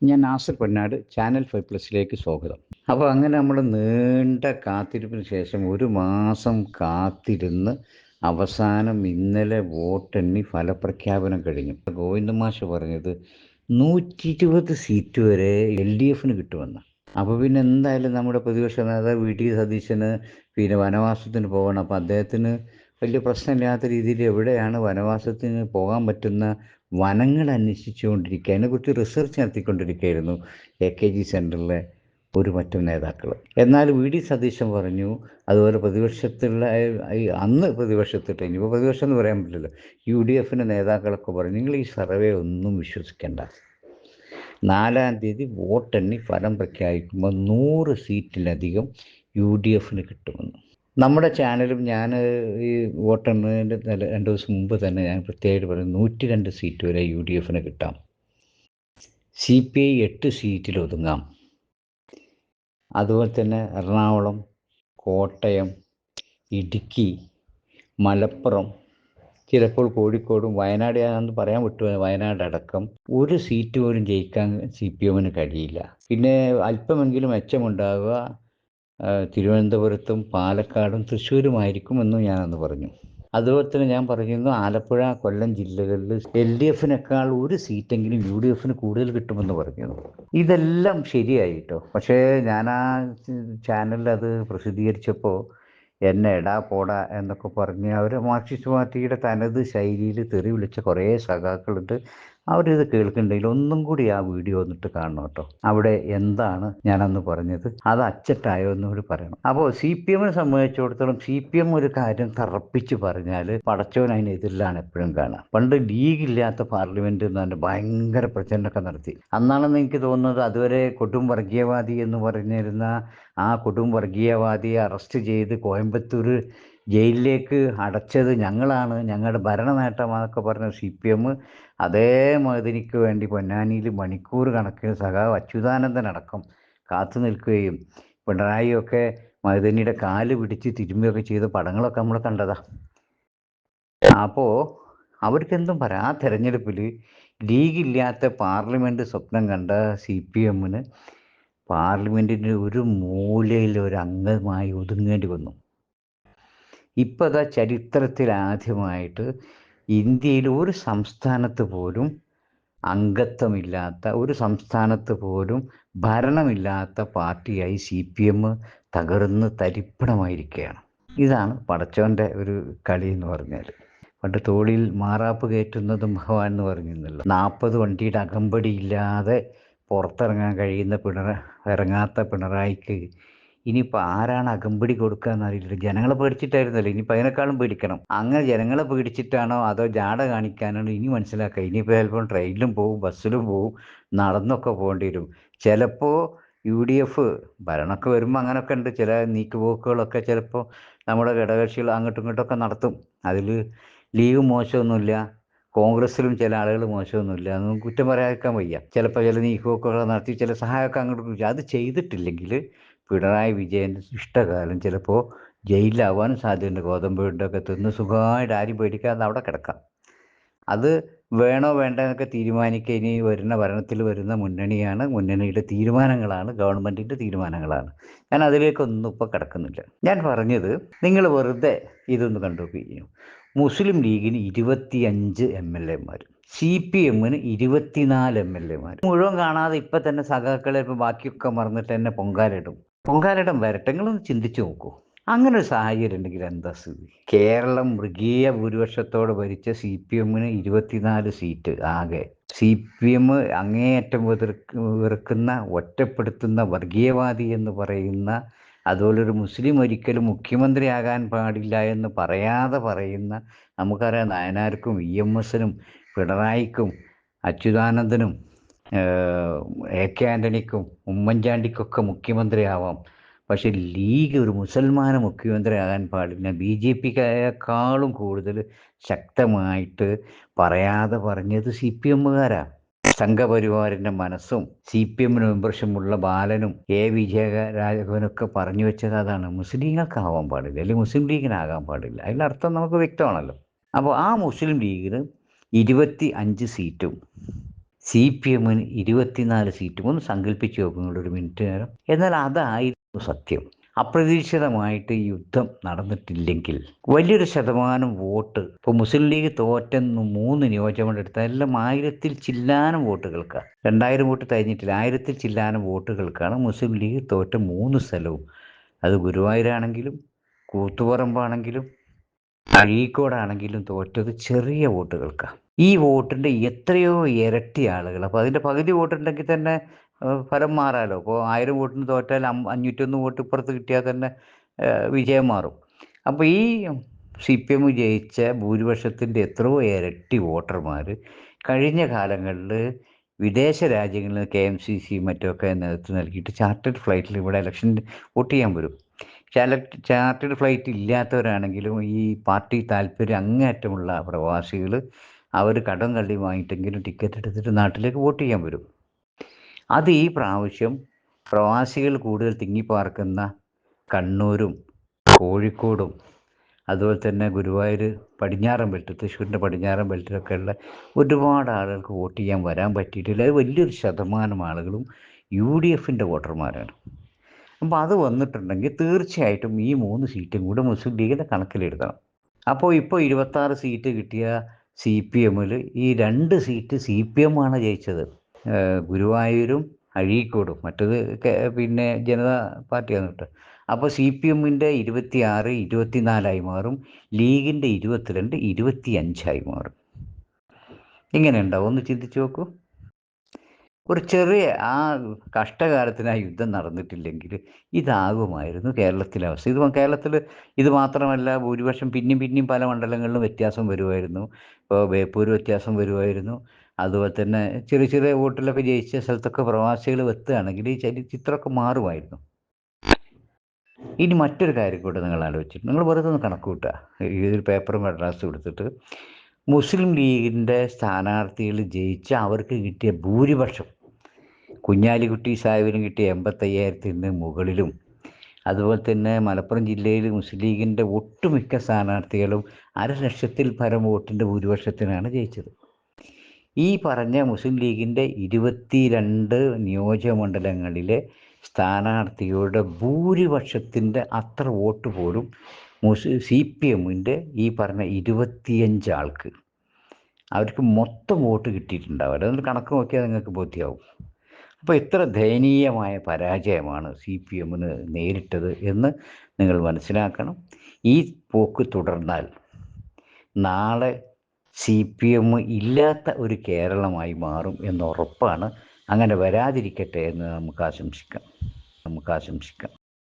ഞാൻ നാസർ പൊന്നാട് ചാനൽ 5+ലേക്ക് സ്വാഗതം. അപ്പോൾ അങ്ങനെ നമ്മൾ നീണ്ട കാത്തിരിപ്പിന് ശേഷം ഒരു മാസം കാത്തിരുന്ന് അവസാനം ഇന്നലെ വോട്ടെണ്ണി ഫലപ്രഖ്യാപനം കഴിഞ്ഞു. ഗോവിന്ദൻ മാഷ് പറഞ്ഞത് 120 സീറ്റ് വരെ LDFന് കിട്ടുമെന്ന്. അപ്പോൾ പിന്നെ എന്തായാലും നമ്മുടെ പ്രതിപക്ഷ നേതാവ് VT സതീശന് പിന്നെ വനവാസത്തിന് പോകണം. അപ്പോൾ അദ്ദേഹത്തിന് വലിയ പ്രശ്നമില്ലാത്ത രീതിയിൽ എവിടെയാണ് വനവാസത്തിന് പോകാൻ പറ്റുന്ന വനങ്ങൾ അന്വേഷിച്ചുകൊണ്ടിരിക്കുക, അതിനെക്കുറിച്ച് റിസർച്ച് നടത്തിക്കൊണ്ടിരിക്കുകയായിരുന്നു AKG സെൻറ്ററിലെ ഒരു മറ്റും നേതാക്കൾ. എന്നാൽ VD സതീശൻ പറഞ്ഞു, അതുപോലെ പ്രതിപക്ഷത്തുള്ള അന്ന് പ്രതിപക്ഷത്തിട്ട്, ഇനിയിപ്പോൾ പ്രതിപക്ഷം എന്ന് പറയാൻ പറ്റില്ലല്ലോ, UDFൻ്റെ നേതാക്കളൊക്കെ പറഞ്ഞു, നിങ്ങൾ ഈ സർവേ ഒന്നും വിശ്വസിക്കേണ്ട. 4-ാം തീയതി വോട്ടെണ്ണി ഫലം പ്രഖ്യാപിക്കുമ്പോൾ 100 സീറ്റിലധികം UDFന് കിട്ടുമെന്ന്. നമ്മുടെ ചാനലും ഞാൻ ഈ വോട്ടെണ്ണതിൻ്റെ 2 ദിവസം മുമ്പ് തന്നെ ഞാൻ പ്രത്യേകമായിട്ട് പറഞ്ഞു, 102 സീറ്റ് വരെ UDFന് കിട്ടാം. CPI 8 സീറ്റിൽ ഒതുങ്ങാം. അതുപോലെ തന്നെ എറണാകുളം, കോട്ടയം, ഇടുക്കി, മലപ്പുറം, ചിലപ്പോൾ കോഴിക്കോടും വയനാട്, ഞാനൊന്ന് പറയാൻ വിട്ടു, വയനാട് അടക്കം ഒരു സീറ്റ് പോലും ജയിക്കാൻ CPMന് കഴിയില്ല. പിന്നെ അല്പമെങ്കിലും മെച്ചമുണ്ടാവുക തിരുവനന്തപുരത്തും പാലക്കാടും തൃശ്ശൂരുമായിരിക്കുമെന്നും ഞാനന്ന് പറഞ്ഞു. അതുപോലെ തന്നെ ഞാൻ പറഞ്ഞിരുന്നു, ആലപ്പുഴ, കൊല്ലം ജില്ലകളിൽ LDFനേക്കാൾ ഒരു സീറ്റെങ്കിലും UDFന് കൂടുതൽ കിട്ടുമെന്ന് പറഞ്ഞിരുന്നു. ഇതെല്ലാം ശരിയായിട്ടോ. പക്ഷേ ഞാൻ ആ ചാനലിൽ അത് പ്രസിദ്ധീകരിച്ചപ്പോൾ എന്നെ എടാ പോടാ എന്നൊക്കെ പറഞ്ഞ് അവർ മാർക്സിസ്റ്റ് പാർട്ടിയുടെ തനത് ശൈലിയിൽ തെറി വിളിച്ച കുറേ സഖാക്കളുണ്ട്. അവരിത് കേൾക്കുന്നുണ്ടെങ്കിൽ ഒന്നും കൂടി ആ വീഡിയോ വന്നിട്ട് കാണണം കേട്ടോ. അവിടെ എന്താണ് ഞാനന്ന് പറഞ്ഞത്, അത് അച്ചട്ടായോ എന്നുകൂടി പറയണം. അപ്പോൾ CPMനെ സംബന്ധിച്ചിടത്തോളം CPM ഒരു കാര്യം തറപ്പിച്ച് പറഞ്ഞാൽ പടച്ചോൻ അതിനെതിരിലാണ് എപ്പോഴും കാണുക. പണ്ട് ലീഗില്ലാത്ത പാർലമെന്റ് എന്ന് പറഞ്ഞാൽ ഭയങ്കര പ്രചരണമൊക്കെ നടത്തി. അന്നാണെന്ന് എനിക്ക് തോന്നുന്നത് അതുവരെ കൊടും വർഗീയവാദി എന്ന് പറഞ്ഞിരുന്ന ആ കൊടും വർഗീയവാദിയെ അറസ്റ്റ് ചെയ്ത് കോയമ്പത്തൂർ ജയിലിലേക്ക് അടച്ചത് ഞങ്ങളാണ്, ഞങ്ങളുടെ ഭരണ നേട്ടമാണെന്നൊക്കെ പറഞ്ഞ CPM അതേ മഅ്ദനിക്ക് വേണ്ടി പൊന്നാനിയിൽ മണിക്കൂർ കണക്കിന് സഖാവ് അച്യുതാനന്ദനടക്കം കാത്തു നിൽക്കുകയും പിണറായിയൊക്കെ മഅ്ദനിയുടെ കാല് പിടിച്ച് തിരുമ്മുകയൊക്കെ ചെയ്ത പടങ്ങളൊക്കെ നമ്മൾ കണ്ടതാ. അപ്പോൾ അവർക്കെന്തും പറയാം. ആ തെരഞ്ഞെടുപ്പിൽ ലീഗില്ലാത്ത പാർലമെൻറ്റ് സ്വപ്നം കണ്ട CPMന് പാർലമെൻറ്റിൻ്റെ ഒരു മൂലയിൽ ഒരു അംഗമായി ഒതുങ്ങേണ്ടി വന്നു. ഇപ്പോൾ അതാ ചരിത്രത്തിൽ ആദ്യമായിട്ട് ഇന്ത്യയിൽ ഒരു സംസ്ഥാനത്ത് പോലും അംഗത്വമില്ലാത്ത, ഒരു സംസ്ഥാനത്ത് പോലും ഭരണമില്ലാത്ത പാർട്ടിയായി CPM തകർന്ന് തരിപ്പണമായിരിക്കുകയാണ്. ഇതാണ് പടച്ചോൻ്റെ ഒരു കളി എന്ന് പറഞ്ഞാൽ. പണ്ട് തോളിൽ മാറാപ്പ് കയറ്റുന്നതും ഭഗവാൻ എന്ന് പറഞ്ഞിരുന്നല്ലോ. 40 വണ്ടിയുടെ അകമ്പടിയില്ലാതെ പുറത്തിറങ്ങാൻ കഴിയുന്ന ഇറങ്ങാത്ത പിണറായിക്ക് ഇനിയിപ്പോൾ ആരാണ് അകമ്പടി കൊടുക്കുക എന്നറിയില്ല. ജനങ്ങളെ പേടിച്ചിട്ടായിരുന്നല്ലോ, ഇനിയിപ്പോൾ അതിനേക്കാളും പേടിക്കണം. അങ്ങനെ ജനങ്ങളെ പേടിച്ചിട്ടാണോ അതോ ജാട കാണിക്കാനാണോ ഇനി മനസ്സിലാക്കുക. ഇനിയിപ്പോൾ ചിലപ്പോൾ ട്രെയിനിലും പോവും, ബസ്സിലും പോവും, നടന്നൊക്കെ പോകേണ്ടി വരും. ചിലപ്പോൾ UDF ഭരണമൊക്കെ വരുമ്പോൾ അങ്ങനെയൊക്കെ ഉണ്ട്, ചില നീക്കുപോക്കുകളൊക്കെ ചിലപ്പോൾ നമ്മുടെ ഘടകകക്ഷികൾ അങ്ങോട്ടും ഇങ്ങോട്ടൊക്കെ നടത്തും. അതിൽ ലീഗ് മോശമൊന്നുമില്ല, കോൺഗ്രസ്സിലും ചില ആളുകൾ മോശമൊന്നുമില്ല, അതൊന്നും കുറ്റം പറയാതിരിക്കാൻ വയ്യ. ചിലപ്പോൾ ചില നീക്കുപോക്കുകൾ നടത്തി ചില സഹായമൊക്കെ അങ്ങോട്ട് അത് ചെയ്തിട്ടില്ലെങ്കിൽ പിണറായി വിജയൻ്റെ ഇഷ്ടകാലം ചിലപ്പോൾ ജയിലിലാവാനും സാധ്യതയുണ്ട്. ഗോതമ്പ് തിന്ന് സുഖമായിട്ട് ആരും പേടിക്കാതെ അവിടെ കിടക്കാം. അത് വേണോ വേണ്ട എന്നൊക്കെ തീരുമാനിക്കുക ഇനി വരുന്ന ഭരണത്തിൽ വരുന്ന മുന്നണിയാണ്, മുന്നണിയുടെ തീരുമാനങ്ങളാണ്, ഗവൺമെൻറ്റിൻ്റെ തീരുമാനങ്ങളാണ്. ഞാൻ അതിലേക്കൊന്നും ഇപ്പോൾ കിടക്കുന്നില്ല. ഞാൻ പറഞ്ഞത്, നിങ്ങൾ വെറുതെ ഇതൊന്ന് കണ്ടുപിടിക്കും. മുസ്ലിം ലീഗിന് 25 MLA മാർ, CPMന് 24 MLA മാർ. മുഴുവൻ കാണാതെ ഇപ്പം തന്നെ സഖാക്കളെ ഇപ്പം ബാക്കിയൊക്കെ മറന്നിട്ട് തന്നെ പൊങ്കാലിടം വരട്ടെ. നിങ്ങളൊന്ന് ചിന്തിച്ചു നോക്കൂ. അങ്ങനെ ഒരു സാഹചര്യം ഉണ്ടെങ്കിൽ എന്താ സ്ഥിതി? കേരളം മൃഗീയ ഭൂരിപക്ഷത്തോടെ ഭരിച്ച CPMന് 24 സീറ്റ് ആകെ. CPM അങ്ങേയറ്റം വെറുക്കുന്ന, ഒറ്റപ്പെടുത്തുന്ന, വർഗീയവാദി എന്ന് പറയുന്ന, അതുപോലൊരു മുസ്ലിം ഒരിക്കലും മുഖ്യമന്ത്രിയാകാൻ പാടില്ല എന്ന് പറയാതെ പറയുന്ന, നമുക്കറിയാം നായനാർക്കും EMSനും പിണറായിക്കും അച്യുതാനന്ദനും AK ആൻ്റണിക്കും ഉമ്മൻചാണ്ടിക്കൊക്കെ മുഖ്യമന്ത്രിയാവാം. പക്ഷെ ലീഗ് ഒരു മുസൽമാന് മുഖ്യമന്ത്രിയാകാൻ പാടില്ല. BJPക്കാളും കൂടുതൽ ശക്തമായിട്ട് പറയാതെ പറഞ്ഞത് CPMകാരാണ്. സംഘപരിവാറിൻ്റെ മനസ്സും CPM മെമ്പർഷിപ്പുള്ള ബാലനും വിജയരാഘവനൊക്കെ പറഞ്ഞു വെച്ചത് അതാണ്, മുസ്ലിങ്ങൾക്കാവാൻ പാടില്ല, അല്ലെങ്കിൽ മുസ്ലിം ലീഗിനാകാൻ പാടില്ല. അതിലർത്ഥം നമുക്ക് വ്യക്തമാണല്ലോ. അപ്പോൾ ആ മുസ്ലിം ലീഗിന് 25 സീറ്റും CPM-ന് 24 സീറ്റും. ഒന്ന് സങ്കല്പിച്ച് നോക്കും നിങ്ങളൊരു മിനിറ്റ് നേരം. എന്നാൽ അതായിരുന്നു സത്യം. അപ്രതീക്ഷിതമായിട്ട് ഈ യുദ്ധം നടന്നിട്ടില്ലെങ്കിൽ വലിയൊരു ശതമാനം വോട്ട്, ഇപ്പോൾ മുസ്ലിം ലീഗ് തോറ്റ 3 നിയോജകമണ്ഡലം എടുത്താൽ എല്ലാം 1000-ൽ ചില്ലാനം വോട്ടുകൾക്കാണ്. 2000 വോട്ട് കഴിഞ്ഞിട്ടില്ല, 1000-ൽ ചില്ലാനം വോട്ടുകൾക്കാണ് മുസ്ലിം ലീഗ് തോറ്റ 3 സ്ഥലവും. അത് ഗുരുവായൂരാണെങ്കിലും കൂത്തുപറമ്പാണെങ്കിലും അഴീക്കോടാണെങ്കിലും തോറ്റത് ചെറിയ വോട്ടുകൾക്കാണ്. ഈ വോട്ടിൻ്റെ എത്രയോ ഇരട്ടി ആളുകൾ, അപ്പോൾ അതിൻ്റെ പകുതി വോട്ടുണ്ടെങ്കിൽ തന്നെ ഫലം മാറാലോ. ഇപ്പോൾ 1000 വോട്ടിന് തോറ്റാൽ 501 വോട്ട് ഇപ്പുറത്ത് കിട്ടിയാൽ തന്നെ വിജയം മാറും. അപ്പോൾ ഈ CPM ജയിച്ച ഭൂരിപക്ഷത്തിൻ്റെ എത്രയോ ഇരട്ടി വോട്ടർമാർ കഴിഞ്ഞ കാലങ്ങളിൽ വിദേശ രാജ്യങ്ങളിൽ KMCC മറ്റൊക്കെ നേതൃത്വം നൽകിയിട്ട് ചാർട്ടേഡ് ഫ്ലൈറ്റിൽ ഇവിടെ ഇലക്ഷൻ വോട്ട് ചെയ്യാൻ വരും. ചാർട്ടേഡ് ഫ്ലൈറ്റ് ഇല്ലാത്തവരാണെങ്കിലും ഈ പാർട്ടി താല്പര്യം അങ്ങേയറ്റമുള്ള പ്രവാസികൾ അവർ കടം കള്ളി വാങ്ങിയിട്ടെങ്കിലും ടിക്കറ്റ് എടുത്തിട്ട് നാട്ടിലേക്ക് വോട്ട് ചെയ്യാൻ വരും. അത് ഈ പ്രാവശ്യം പ്രവാസികൾ കൂടുതൽ തിങ്ങിപ്പാർക്കുന്ന കണ്ണൂരും കോഴിക്കോടും അതുപോലെ തന്നെ ഗുരുവായൂർ പടിഞ്ഞാറൻ ബെൽറ്റ്, തൃശ്ശൂരിൻ്റെ പടിഞ്ഞാറൻ ബെൽറ്റിലൊക്കെയുള്ള ഒരുപാട് ആളുകൾക്ക് വോട്ട് ചെയ്യാൻ വരാൻ പറ്റിയിട്ടില്ല. അത് വലിയൊരു ശതമാനം ആളുകളും UDFൻ്റെ വോട്ടർമാരാണ്. അപ്പോൾ അത് വന്നിട്ടുണ്ടെങ്കിൽ തീർച്ചയായിട്ടും ഈ 3 സീറ്റും കൂടെ മുസ്ലിം ലീഗിൻ്റെ കണക്കിലെടുക്കണം. അപ്പോൾ ഇപ്പോൾ 26 സീറ്റ് കിട്ടിയ CPM-ൽ ഈ 2 സീറ്റ് CPM ആണ് ജയിച്ചത്, ഗുരുവായൂരും അഴീക്കോടും. മറ്റത് പിന്നെ ജനതാ പാർട്ടിയാണ് കേട്ടോ. അപ്പോൾ CPM-ൻ്റെ 26 24 മാറും, ലീഗിൻ്റെ 22 25 മാറും. ഇങ്ങനെ ഉണ്ടാവും, ഒന്ന് ചിന്തിച്ച് നോക്കൂ. ഒരു ചെറിയ ആ കഷ്ടകാലത്തിന് ആ യുദ്ധം നടന്നിട്ടില്ലെങ്കിൽ ഇതാകുമായിരുന്നു കേരളത്തിലെ അവസ്ഥ. കേരളത്തിൽ ഇത് മാത്രമല്ല, ഭൂരിപക്ഷം പിന്നെയും പല മണ്ഡലങ്ങളിലും വ്യത്യാസം വരുമായിരുന്നു. ഇപ്പോൾ ബേപ്പൂർ വ്യത്യാസം വരുമായിരുന്നു. അതുപോലെ തന്നെ ചെറിയ വോട്ടിലൊക്കെ ജയിച്ച സ്ഥലത്തൊക്കെ പ്രവാസികൾ എത്തുകയാണെങ്കിൽ ഈ ചിത്രമൊക്കെ മാറുമായിരുന്നു. ഇനി മറ്റൊരു കാര്യം കൂടെ നിങ്ങൾ ആലോചിച്ചിട്ട്, നിങ്ങൾ വെറുതെ ഒന്ന് കണക്ക് കൂട്ടുക. ഇതൊരു പേപ്പറും കടലാസും എടുത്തിട്ട് മുസ്ലിം ലീഗിൻ്റെ സ്ഥാനാർത്ഥികൾ ജയിച്ച അവർക്ക് കിട്ടിയ ഭൂരിപക്ഷം, കുഞ്ഞാലിക്കുട്ടി സാഹിബിന് കിട്ടിയ 85,000-ന് മുകളിലും, അതുപോലെ തന്നെ മലപ്പുറം ജില്ലയിൽ മുസ്ലിം ലീഗിൻ്റെ ഒട്ടുമിക്ക സ്ഥാനാർത്ഥികളും 1,00,000-ൽ പരം വോട്ടിൻ്റെ ഭൂരിപക്ഷത്തിനാണ് ജയിച്ചത്. ഈ പറഞ്ഞ മുസ്ലിം ലീഗിൻ്റെ 22 നിയോജകമണ്ഡലങ്ങളിലെ സ്ഥാനാർത്ഥികളുടെ ഭൂരിപക്ഷത്തിൻ്റെ അത്ര വോട്ട് പോലും CPM-ൻ്റെ ഈ പറഞ്ഞ 25 ആൾക്ക് അവർക്ക് മൊത്തം വോട്ട് കിട്ടിയിട്ടുണ്ടാവും. അതൊന്ന് കണക്ക് നോക്കിയാൽ നിങ്ങൾക്ക് ബോധ്യമാവും. അപ്പോൾ ഇത്ര ദയനീയമായ പരാജയമാണ് CPM-ന് നേരിട്ടത് എന്ന് നിങ്ങൾ മനസ്സിലാക്കണം. ഈ പോക്ക് തുടർന്നാൽ നാളെ CPM ഇല്ലാത്ത ഒരു കേരളമായി മാറും എന്നുറപ്പാണ്. അങ്ങനെ വരാതിരിക്കട്ടെ എന്ന് നമുക്ക് ആശംസിക്കാം.